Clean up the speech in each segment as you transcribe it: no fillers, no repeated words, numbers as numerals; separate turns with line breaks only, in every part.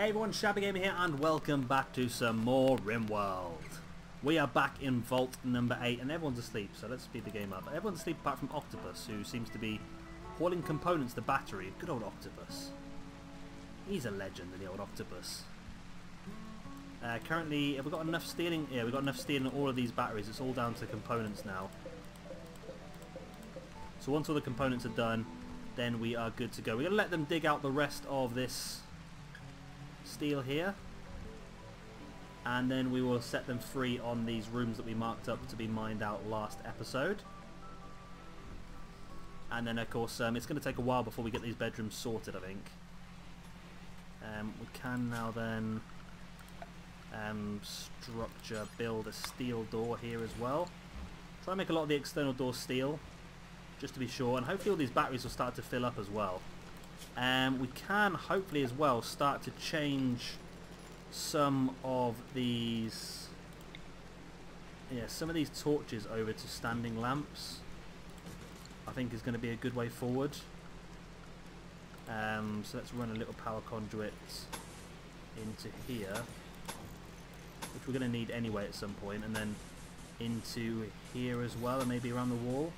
Hey everyone, Shabby Gamer here and welcome back to some more Rimworld. We are back in Vault number 8 and everyone's asleep, so let's speed the game up. Everyone's asleep apart from Octopus, who seems to be hauling components to Battery. Good old Octopus. He's a legend, the old Octopus. Currently, have we got enough stealing? Yeah, we've got enough stealing all of these batteries. It's all down to components now. So once all the components are done, then we are good to go. We're going to let them dig out the rest of this steel here, and then we will set them free on these rooms that we marked up to be mined out last episode. And then of course it's going to take a while before we get these bedrooms sorted, I think. We can now then build a steel door here as well. Try and make a lot of the external doors steel, just to be sure, and hopefully all these batteries will start to fill up as well. We can hopefully as well start to change some of these torches over to standing lamps. I think is going to be a good way forward. So let's run a little power conduit into here, which we're going to need anyway at some point, and then into here as well, and maybe around the wall.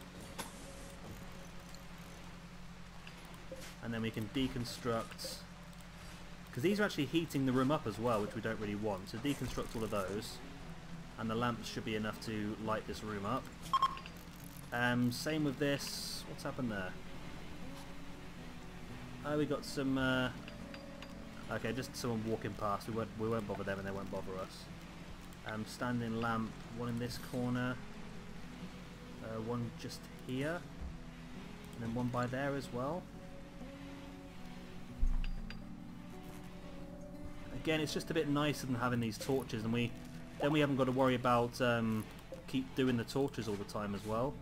And then we can deconstruct, because these are actually heating the room up as well, which we don't really want. So deconstruct all of those, and the lamps should be enough to light this room up. Same with this. What's happened there? Oh, we got some. Okay, just someone walking past. We won't bother them, and they won't bother us. Standing lamp, one in this corner, one just here, and then one by there as well. Again, it's just a bit nicer than having these torches, and then we haven't got to worry about keep doing the torches all the time as well.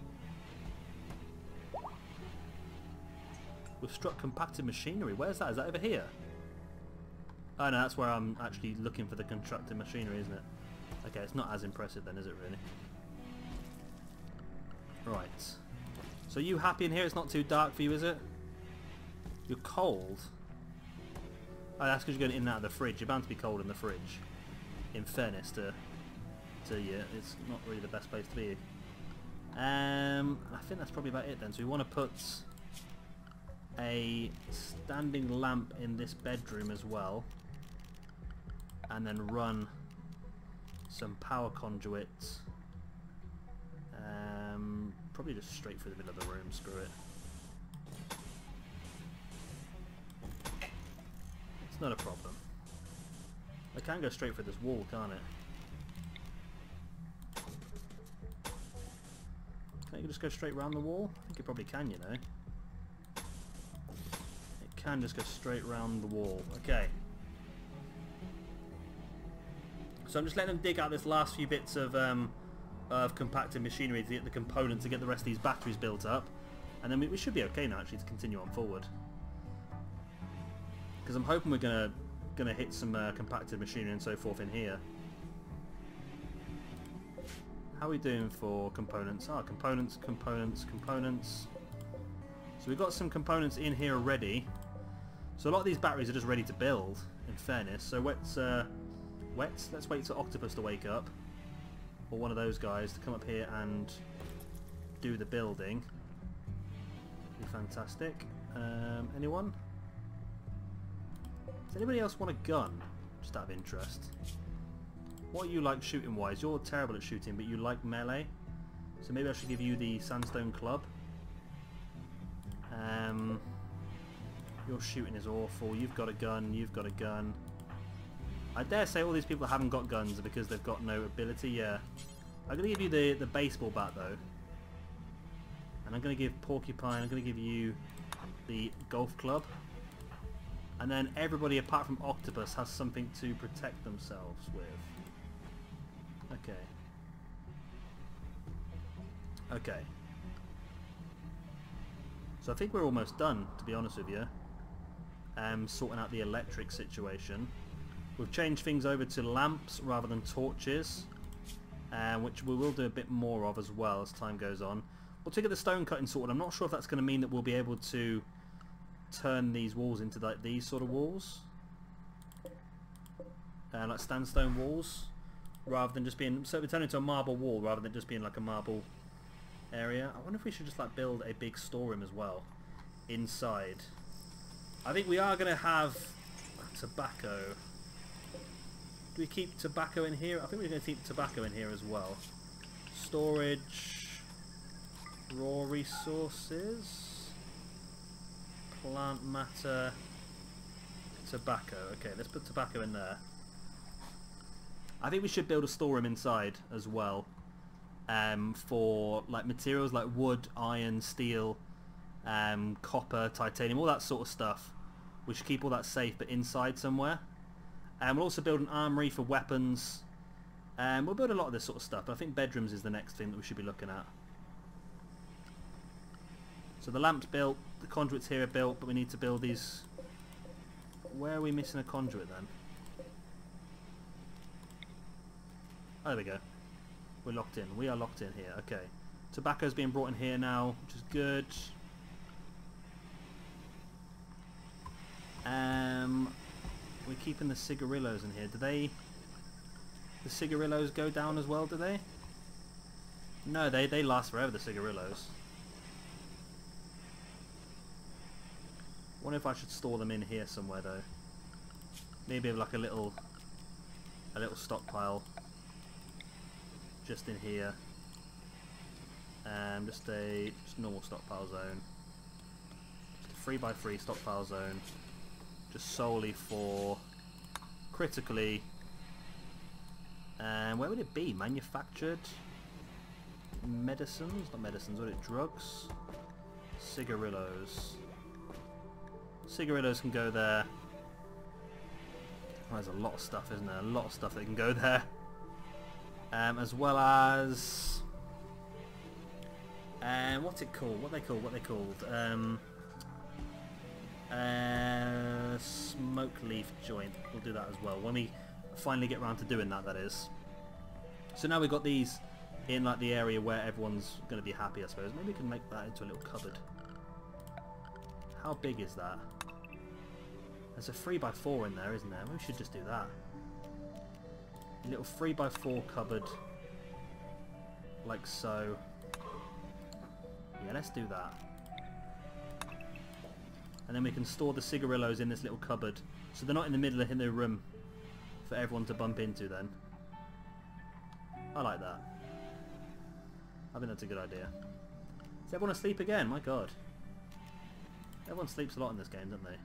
We've struck compacted machinery. Where's that? Is that over here? Oh no, that's where I'm actually looking for the constructed machinery, isn't it? Okay, it's not as impressive then, is it really? Right. So you happy in here? It's not too dark for you, is it? You're cold. Oh, that's because you're going in and out of the fridge. You're bound to be cold in the fridge. In fairness to you, it's not really the best place to be. I think that's probably about it then. So we want to put a standing lamp in this bedroom as well, and then run some power conduits. Probably just straight through the middle of the room. Screw it. Not a problem. I can go straight for this wall, can't it? Can't you just go straight round the wall? I think it probably can, you know. It can just go straight round the wall. Okay. So I'm just letting them dig out this last few bits of compacted machinery to get the components to get the rest of these batteries built up, and then we should be okay now actually to continue on forward. Because I'm hoping we're gonna hit some compacted machinery and so forth in here. How are we doing for components? Ah, components. So we've got some components in here already. So a lot of these batteries are just ready to build, in fairness. So let's wait for Octopus to wake up, or one of those guys to come up here and do the building. Be fantastic. Anyone? Does anybody else want a gun? Just out of interest. What are you like shooting wise? You're terrible at shooting, but you like melee. So maybe I should give you the sandstone club. Your shooting is awful. You've got a gun. You've got a gun. I dare say all these people haven't got guns because they've got no ability. Yeah. I'm going to give you the baseball bat though. And I'm going to give Porcupine, I'm going to give you the golf club. And then everybody apart from Octopus has something to protect themselves with. Okay. Okay. So I think we're almost done, to be honest with you. Sorting out the electric situation. We've changed things over to lamps rather than torches, which we will do a bit more of as well as time goes on. Once we get the stone cutting sorted, I'm not sure if that's going to mean that we'll be able to turn these walls into like these sort of walls. like sandstone walls, rather than just being, so it's turned into a marble wall rather than just being like a marble area. I wonder if we should just like build a big storeroom as well inside. I think we are going to have tobacco. Do we keep tobacco in here? I think we're going to keep tobacco in here as well. Storage, raw resources, plant matter, tobacco. Okay, let's put tobacco in there. I think we should build a storeroom inside as well, for like materials like wood, iron, steel, copper, titanium, all that sort of stuff. We should keep all that safe, but inside somewhere. And we'll also build an armory for weapons. We'll build a lot of this sort of stuff, but I think bedrooms is the next thing that we should be looking at. So the lamp's built, the conduits here are built, but we need to build these. Where are we missing a conduit then? Oh, there we go. We're locked in. We are locked in here. Okay. Tobacco's being brought in here now, which is good. We're keeping the cigarillos in here. Do they... The cigarillos go down as well, do they? No, they last forever, the cigarillos. I wonder if I should store them in here somewhere though. Maybe have like a little stockpile just in here. Just normal stockpile zone. Just a 3x3 stockpile zone. Just solely for critically. And where would it be? Manufactured medicines? Not medicines, what are it? Drugs? Cigarillos. Cigarillos can go there. Oh, there's a lot of stuff, isn't there? A lot of stuff that can go there. As well as... what's it called? What they called? Smoke leaf joint. We'll do that as well when we finally get around to doing that, that is. So now we've got these in like the area where everyone's going to be happy, I suppose. Maybe we can make that into a little cupboard. How big is that? There's a 3x4 in there, isn't there? Maybe we should just do that. A little 3x4 cupboard. Like so. Yeah, let's do that. And then we can store the cigarillos in this little cupboard. So they're not in the middle of the room for everyone to bump into then. I like that. I think that's a good idea. Is everyone asleep again? My god. Everyone sleeps a lot in this game, don't they?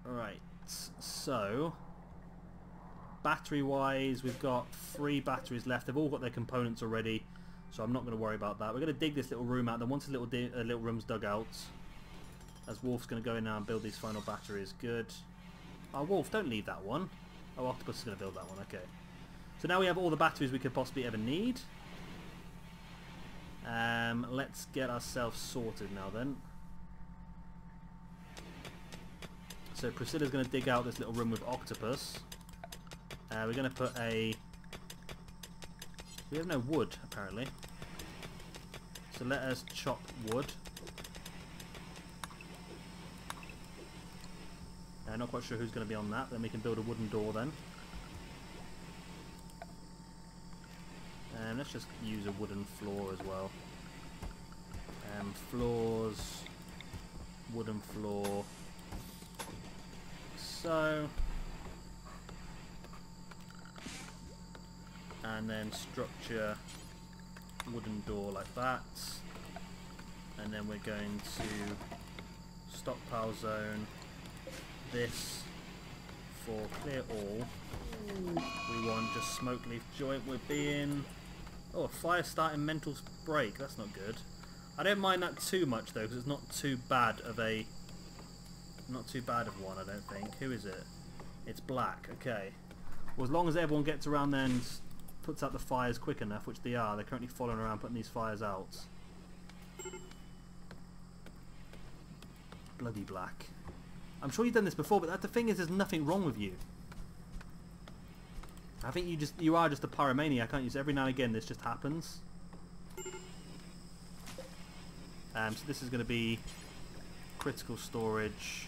Alright, so battery wise we've got 3 batteries left. They've all got their components already, so I'm not going to worry about that. We're going to dig this little room out. Then once the little room's dug out, as Wolf's going to go in now and build these final batteries. Good. Oh, Wolf, don't leave that one. Oh, Octopus is going to build that one. Okay. So now we have all the batteries we could possibly ever need. Let's get ourselves sorted now then. So Priscilla's going to dig out this little room with Octopus. We're going to put a... We have no wood, apparently. So let us chop wood. Not quite sure who's going to be on that. Then we can build a wooden door then. And let's just use a wooden floor as well. Floors, wooden floor. So, and then structure wooden door like that. And then we're going to stockpile zone this for clear all. We want just smoke leaf joint. We're being... Oh, a fire starting mental break. That's not good. I don't mind that too much though, because it's not too bad of a... Not too bad of one, I don't think. Who is it? It's black. Okay. Well, as long as everyone gets around there and puts out the fires quick enough, which they are. They're currently following around putting these fires out. Bloody black. I'm sure you've done this before, but the thing is, there's nothing wrong with you. I think you are just a pyromaniac, aren't you? So every now and again this just happens. So this is going to be critical storage,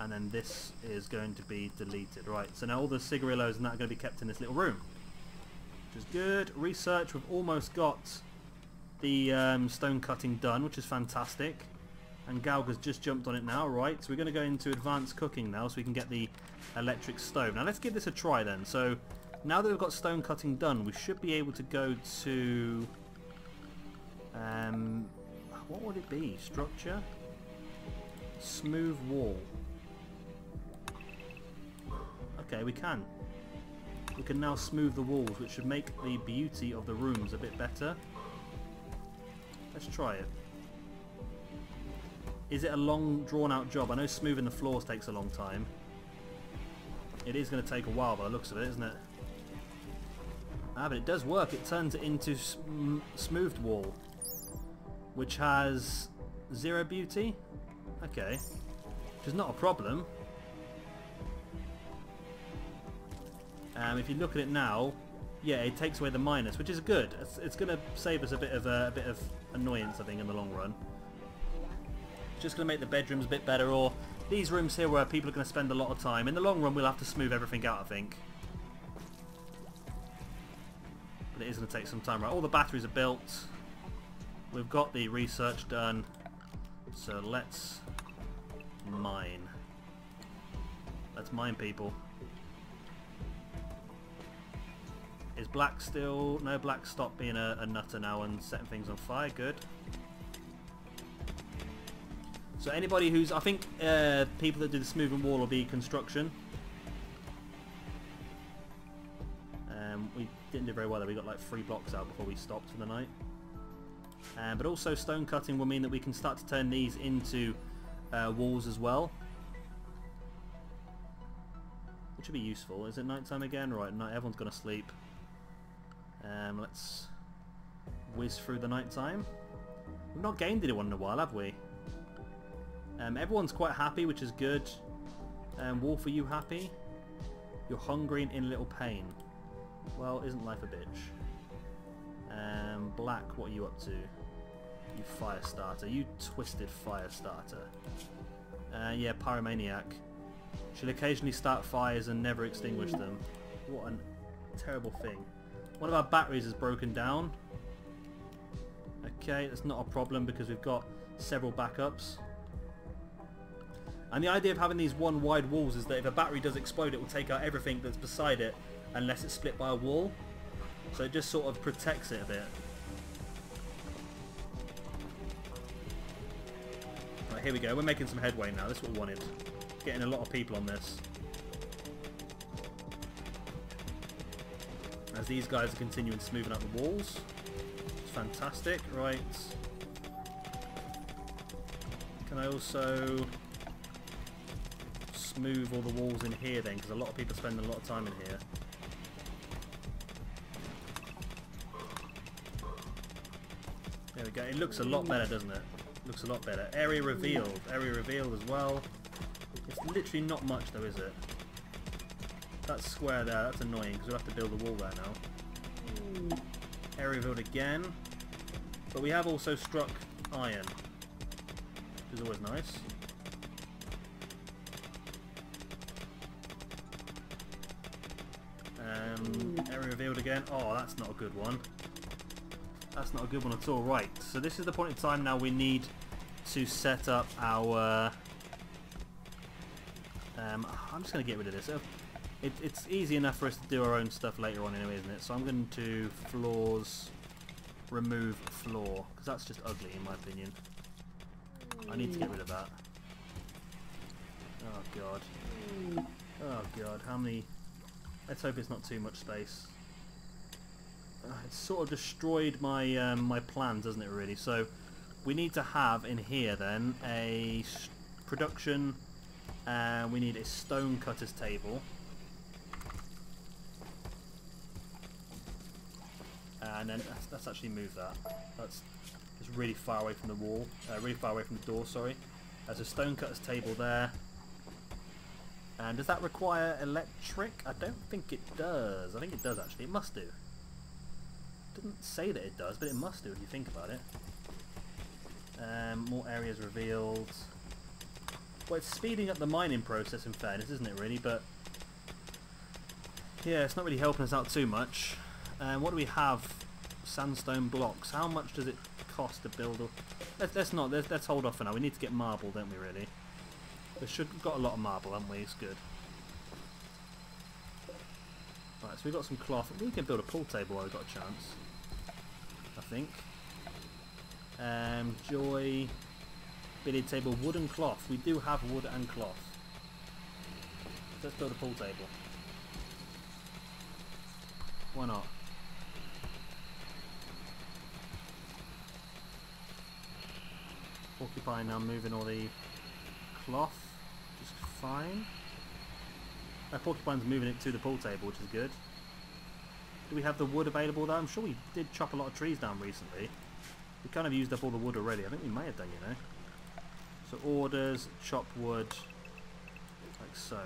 And then this is going to be deleted. Right, so now all the cigarillos and that are going to be kept in this little room. Which is good. Research, we've almost got the stone cutting done, which is fantastic. And Galga's just jumped on it now. Right, so we're going to go into advanced cooking now so we can get the electric stove. Now let's give this a try then. So now that we've got stone cutting done, we should be able to go to... what would it be? Structure? Smooth wall. Okay, we can. We can now smooth the walls, which should make the beauty of the rooms a bit better. Let's try it. Is it a long, drawn-out job? I know smoothing the floors takes a long time. It is going to take a while by the looks of it, isn't it? Ah, but it does work. It turns it into smoothed wall, which has 0 beauty. Okay, which is not a problem. If you look at it now, yeah, it takes away the minus, which is good. It's going to save us a bit of annoyance, I think, in the long run. It's just going to make the bedrooms a bit better, or these rooms here where people are going to spend a lot of time. In the long run, we'll have to smooth everything out, I think. But it is going to take some time. Right, all the batteries are built. We've got the research done. So let's mine. Let's mine, people. Is Black still... No, Black stopped being a nutter now and setting things on fire. Good. So anybody who's... I think people that do the smoothing wall will be construction. We didn't do very well there. We got like 3 blocks out before we stopped for the night. But also stone cutting will mean that we can start to turn these into walls as well. Which would be useful. Is it nighttime again? Right, night. Everyone's gonna sleep. Let's whiz through the night time. We've not gained anyone in a while, have we? Everyone's quite happy, which is good. Wolf, are you happy? You're hungry and in a little pain. Well, isn't life a bitch? Black, what are you up to? You fire starter. You twisted fire starter. Yeah, pyromaniac. She'll occasionally start fires and never extinguish them. What a terrible thing. One of our batteries is broken down. Okay, that's not a problem because we've got several backups. And the idea of having these one wide walls is that if a battery does explode, it will take out everything that's beside it unless it's split by a wall. So it just sort of protects it a bit. Right, here we go. We're making some headway now. That's what we wanted. Getting a lot of people on this. As these guys are continuing smoothing out the walls. It's fantastic. Right. Can I also smooth all the walls in here then? Because a lot of people spend a lot of time in here. There we go. It looks a lot better, doesn't it? Looks a lot better. Area revealed. Area revealed as well. It's literally not much though, is it? That square there, that's annoying because we'll have to build a wall there now. Area revealed again. But we have also struck iron, which is always nice. Area revealed again. Oh, that's not a good one. That's not a good one at all. Right, so this is the point in time now we need to set up our... I'm just going to get rid of this. It's easy enough for us to do our own stuff later on anyway, isn't it? So I'm going to floors, remove floor, because that's just ugly in my opinion. I need to get rid of that. Oh god. Oh god, how many... Let's hope it's not too much space. It's sort of destroyed my my plans, doesn't it really? So we need to have in here then a production, we need a stone cutter's table. And then let's actually move that. That's just really far away from the wall, really far away from the door, sorry. There's a stone cutter's table there. And does that require electric? I don't think it does. I think it does actually. It must do. Doesn't say that it does, but it must do if you think about it. More areas revealed. Well, it's speeding up the mining process in fairness, isn't it really? But yeah, it's not really helping us out too much. What do we have? Sandstone blocks. How much does it cost to build? Let's hold off for now. We need to get marble, don't we? Really? We've got a lot of marble, haven't we? It's good. Right, so we've got some cloth. We can build a pool table while we've got a chance. I think. Joy. Billiard table, wood and cloth. We do have wood and cloth. Let's build a pool table. Why not? Porcupine now moving all the cloth, which is fine. Porcupine's moving it to the pool table, which is good. Do we have the wood available though? I'm sure we did chop a lot of trees down recently. We kind of used up all the wood already. I think we may have done, you know. So orders, chop wood, like so.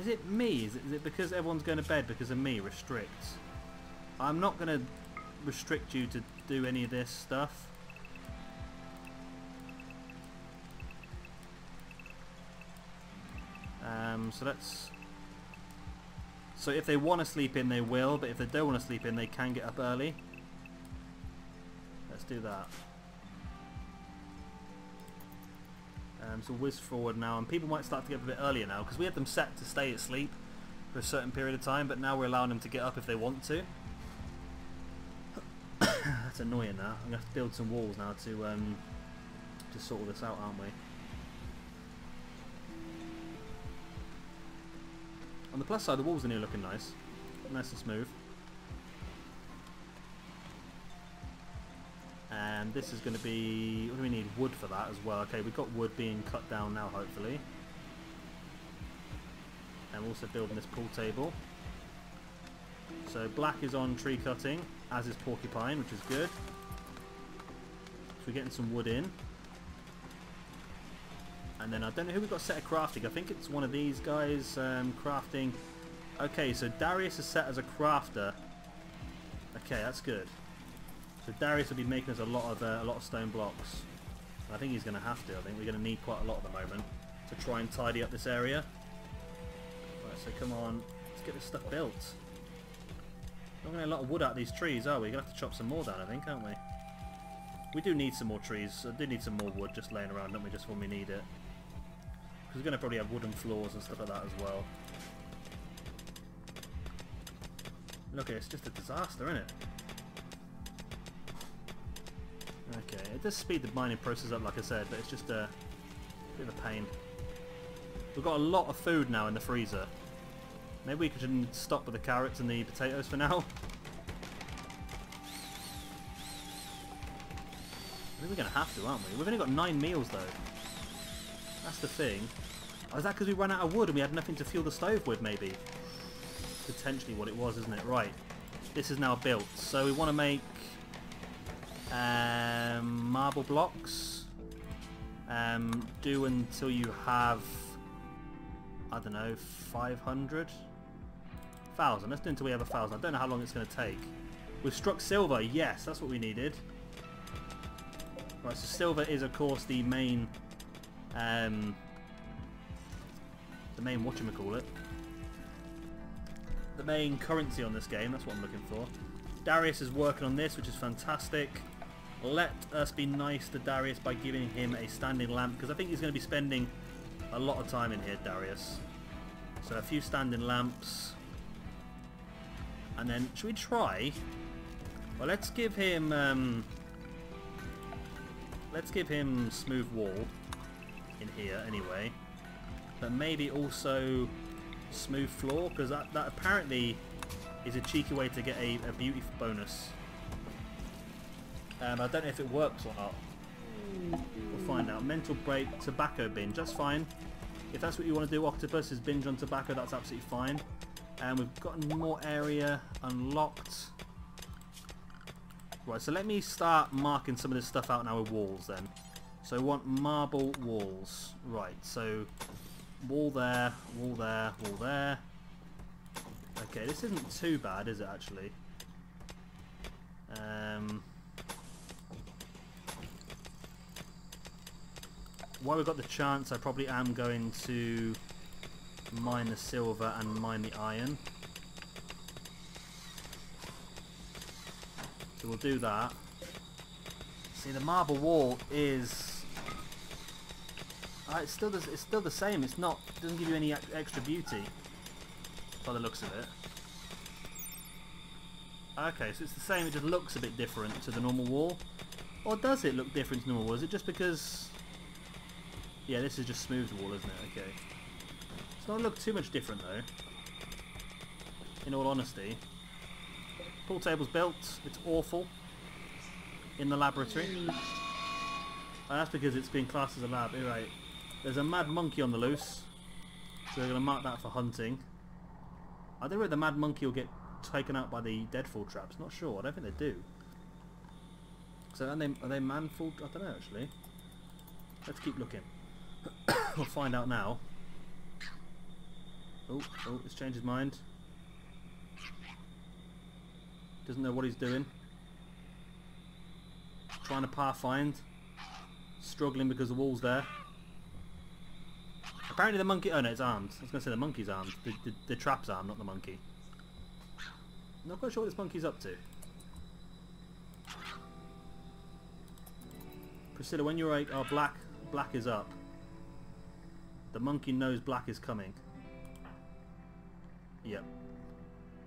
Is it me? Is it because everyone's going to bed because of me? Restricts. I'm not going to restrict you to do any of this stuff. So let's. So if they want to sleep in, they will. But if they don't want to sleep in, they can get up early. Let's do that. So whiz forward now, and people might start to get up a bit earlier now because we had them set to stay asleep for a certain period of time, but now we're allowing them to get up if they want to. That's annoying now. I'm going to have to build some walls now to sort all this out, aren't we? On the plus side, the walls are near looking nice. Nice and smooth. And this is going to be... What do we need? Wood for that as well. Okay, we've got wood being cut down now, hopefully. And we're also building this pool table. So black is on tree cutting, as is Porcupine, which is good. So we're getting some wood in. And then I don't know who we've got set at crafting. I think it's one of these guys crafting. Okay, so Darius is set as a crafter. Okay, that's good. So Darius will be making us a lot of stone blocks. I think he's going to have to. I think we're going to need quite a lot at the moment to try and tidy up this area. Right, so come on, let's get this stuff built. Not going to get a lot of wood out of these trees, are we? We're going to have to chop some more down, I think, aren't we? We do need some more trees. I do need some more wood just laying around, don't we, just when we need it. Because we're going to probably have wooden floors and stuff like that as well. Look, it's just a disaster, isn't it? Okay, it does speed the mining process up, like I said, but it's just a bit of a pain. We've got a lot of food now in the freezer. Maybe we could stop with the carrots and the potatoes for now. I think we're going to have to, aren't we? We've only got 9 meals, though. That's the thing. Oh, is that because we ran out of wood and we had nothing to fuel the stove with, maybe? Potentially what it was, isn't it? Right. This is now built. So we want to make... marble blocks. Do until you have, I don't know, 500? 1,000. Let's do until we have 1,000. I don't know how long it's going to take. We've struck silver. Yes, that's what we needed. Right, so silver is of course the main, whatchamacallit, the main currency on this game. That's what I'm looking for. Darius is working on this, which is fantastic. Let us be nice to Darius by giving him a standing lamp, because I think he's going to be spending a lot of time in here, Darius. So a few standing lamps. And then, should we try? Well, let's give him smooth wall in here anyway. But maybe also smooth floor, because that apparently is a cheeky way to get a beauty bonus. I don't know if it works or not. We'll find out. Mental break, tobacco binge. That's fine. If that's what you want to do, Octopus, is binge on tobacco, that's absolutely fine. And we've got more area unlocked. Right, so let me start marking some of this stuff out now with walls then. So I want marble walls. Right, so wall there, wall there, wall there. Okay, this isn't too bad, is it actually? while we've got the chance, I probably am going to mine the silver and mine the iron. So we'll do that. See, the marble wall is... it's still the same. It doesn't give you any extra beauty by the looks of it. Okay, so it's the same. It just looks a bit different to the normal wall. Or does it look different to the normal wall? Is it just because... Yeah, this is just smooth wall, isn't it? Okay. It's not look too much different though. In all honesty. Pool table's built. It's awful. In the laboratory. And that's because it's been classed as a lab. Right. There's a mad monkey on the loose. So we're going to mark that for hunting. I don't know if the mad monkey will get taken out by the deadfall traps. Not sure. I don't think they do. So are they manful? I don't know actually. Let's keep looking. We'll find out now. Oh, it's changed his mind. Doesn't know what he's doing. Trying to pathfind. Struggling because the wall's there. Apparently the monkey... Oh no, it's armed. I was going to say the monkey's armed. The trap's armed, not the monkey. Not quite sure what this monkey's up to. Priscilla, when you're like, oh, black is up. The monkey knows black is coming. Yep.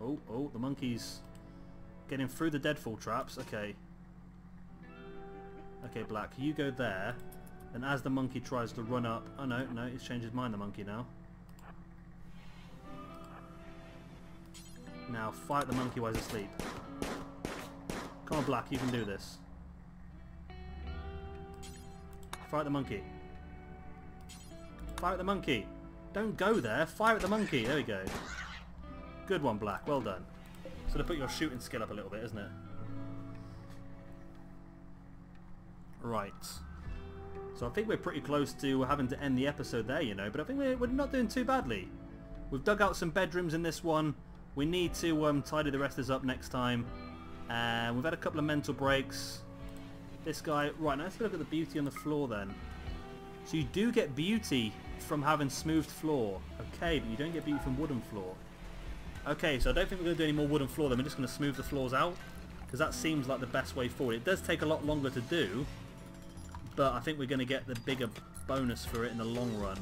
Oh, the monkey's getting through the deadfall traps. Okay. Okay, black, you go there. And as the monkey tries to run up... Oh no, he's changed his mind, the monkey now. Now, fight the monkey while he's asleep. Come on, black, you can do this. Fight the monkey. Fight the monkey. Don't go there. Fire at the monkey. There we go. Good one, black. Well done. So to put your shooting skill up a little bit, isn't it? Right. So I think we're pretty close to having to end the episode there, you know. But I think we're not doing too badly. We've dug out some bedrooms in this one. We need to tidy the rest of this up next time. And we've had a couple of mental breaks. This guy... Right, now let's look at the beauty on the floor then. So you do get beauty from having smoothed floor. Okay, but you don't get beauty from wooden floor. Okay, so I don't think we're going to do any more wooden floor then. We're just going to smooth the floors out. Because that seems like the best way forward. It does take a lot longer to do. But I think we're going to get the bigger bonus for it in the long run.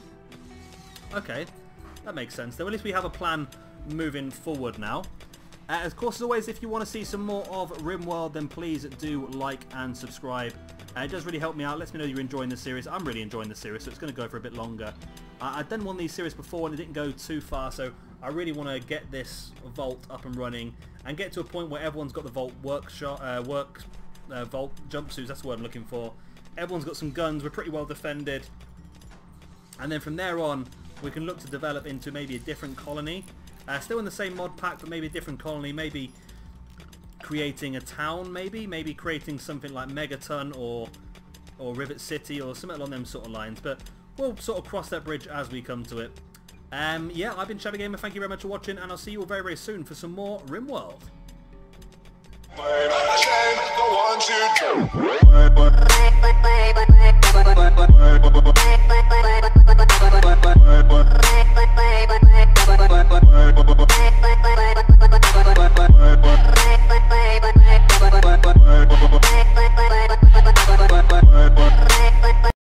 Okay, that makes sense. Though at least we have a plan moving forward now. Of course, as always, if you want to see some more of Rimworld, then please do like and subscribe. It does really help me out. Lets me know you're enjoying the series. I'm really enjoying the series, so it's going to go for a bit longer. I've done one of these series before and it didn't go too far, so I really want to get this vault up and running and get to a point where everyone's got the vault vault jumpsuits. That's the word I'm looking for. Everyone's got some guns. We're pretty well defended, and then from there on, we can look to develop into maybe a different colony. Still in the same mod pack, but maybe a different colony. Maybe creating a town, maybe creating something like Megaton or Rivet City or something along them sort of lines. But we'll sort of cross that bridge as we come to it. Yeah, I've been Shadow Gamer. Thank you very much for watching, and I'll see you all very, very soon for some more Rimworld.